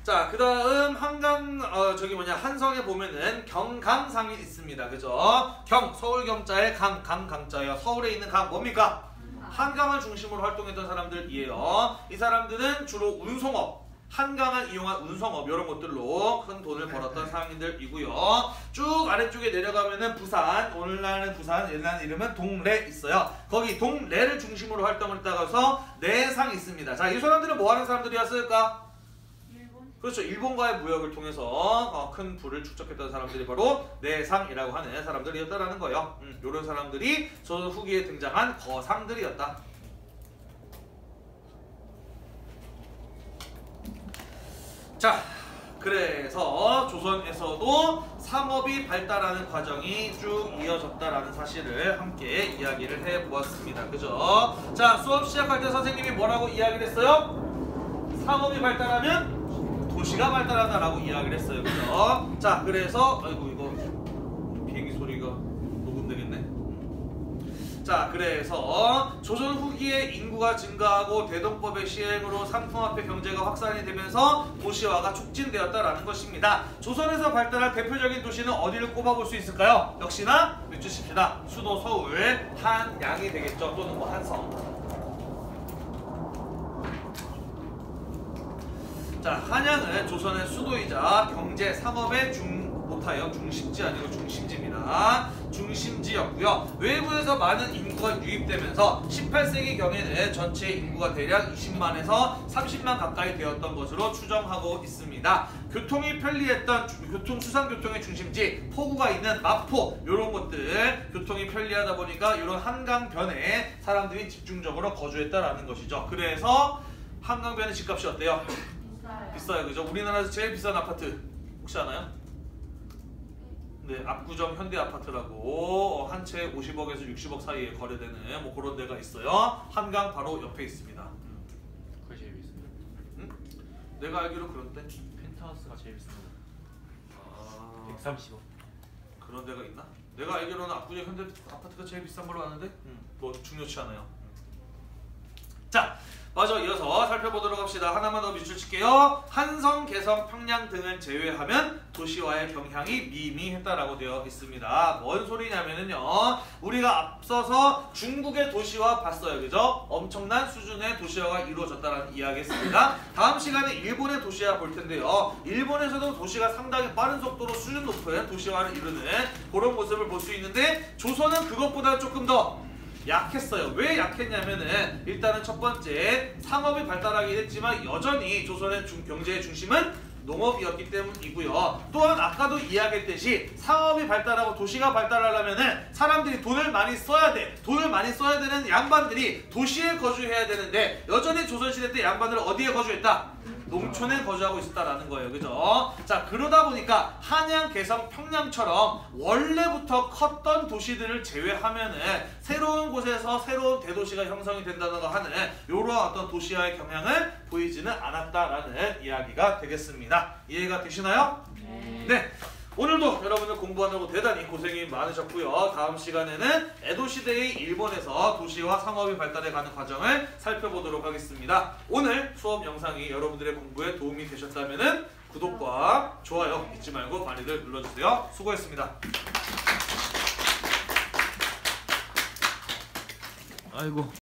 A: 자, 그 다음 한성에 보면은 경강상이 있습니다. 그죠? 서울 경자의 강자예요. 서울에 있는 강 뭡니까? 한강을 중심으로 활동했던 사람들이에요. 이 사람들은 주로 운송업, 한강을 이용한 운송업 이런 것들로 큰 돈을 벌었던 상인들이고요. 쭉 아래쪽에 내려가면은 부산, 오늘날은 부산, 옛날 이름은 동래 있어요. 거기 동래를 중심으로 활동을 했다가서 내상 있습니다. 자, 이 사람들은 뭐 하는 사람들이었을까? 그렇죠. 일본과의 무역을 통해서 큰 부를 축적했던 사람들이 바로 내상이라고 하는 사람들이었다라는 거예요. 이런 사람들이 조선 후기에 등장한 거상들이었다. 자, 그래서 조선에서도 상업이 발달하는 과정이 쭉 이어졌다라는 사실을 함께 이야기를 해보았습니다. 그죠? 자, 수업 시작할 때 선생님이 뭐라고 이야기를 했어요? 상업이 발달하면 도시가 발달한다라고 이야기를 했어요. 그죠? 자, 그래서 아이고 이거 비행기 소리가 녹음되겠네. 자, 그래서 조선 후기에 인구가 증가하고 대동법의 시행으로 상품화폐 경제가 확산이 되면서 도시화가 촉진되었다라는 것입니다. 조선에서 발달한 대표적인 도시는 어디를 꼽아볼 수 있을까요? 역시나 외주십시다. 수도 서울, 한양이 되겠죠. 또는 뭐 한성. 자, 한양은 조선의 수도이자 경제, 상업의 중심지 아니고 중심지입니다. 중심지였고요. 외부에서 많은 인구가 유입되면서 18세기경에는 전체 인구가 대략 20만에서 30만 가까이 되었던 것으로 추정하고 있습니다. 교통이 편리했던 수상교통의 중심지, 포구가 있는 마포 이런 것들 교통이 편리하다 보니까 이런 한강변에 사람들이 집중적으로 거주했다라는 것이죠. 그래서 한강변의 집값이 어때요? 비싸요. 그죠? 우리나라에서 제일 비싼 아파트 혹시 아나요? 네, 압구정 현대아파트라고 한 채 50억에서 60억 사이에 거래되는 뭐 그런 데가 있어요. 한강 바로 옆에 있습니다.
C: 그게 제일 비싸요.
A: 응? 내가 알기로 그런데
C: 펜트하우스가 제일 비쌉니다.
A: 아,
C: 130억.
A: 그런 데가 있나? 내가 알기로는 압구정 현대아파트가 제일 비싼 걸로 아는데 뭐 중요치 않아요. 자, 마저 이어서 살펴보도록 합시다. 하나만 더 밑줄 칠게요. 한성, 개성, 평양 등을 제외하면 도시와의 경향이 미미했다라고 되어 있습니다. 뭔 소리냐면요, 우리가 앞서서 중국의 도시화 봤어요. 그죠? 엄청난 수준의 도시화가 이루어졌다는 이야기했습니다. 다음 시간에 일본의 도시화 볼 텐데요. 일본에서도 도시가 상당히 빠른 속도로 수준 높은 도시화를 이루는 그런 모습을 볼 수 있는데 조선은 그것보다 조금 더 약했어요. 왜 약했냐면은 일단은 첫 번째 상업이 발달하긴 했지만 여전히 조선의 경제의 중심은 농업이었기 때문이고요. 또한 아까도 이야기했듯이 상업이 발달하고 도시가 발달하려면은 사람들이 돈을 많이 써야 돼. 돈을 많이 써야 되는 양반들이 도시에 거주해야 되는데 여전히 조선시대 때 양반들은 어디에 거주했다? 농촌에 거주하고 있었다라는 거예요. 그죠? 자, 그러다 보니까 한양, 개성, 평양처럼 원래부터 컸던 도시들을 제외하면은 새로운 곳에서 새로운 대도시가 형성이 된다던가 하는 이런 어떤 도시화의 경향을 보이지는 않았다라는 이야기가 되겠습니다. 이해가 되시나요? 네. 오늘도 여러분들 공부하느라고 대단히 고생이 많으셨고요. 다음 시간에는 에도시대의 일본에서 도시와 상업이 발달해가는 과정을 살펴보도록 하겠습니다. 오늘 수업 영상이 여러분들의 공부에 도움이 되셨다면 구독과 좋아요 잊지 말고 많이들 눌러주세요. 수고했습니다.
C: 아이고.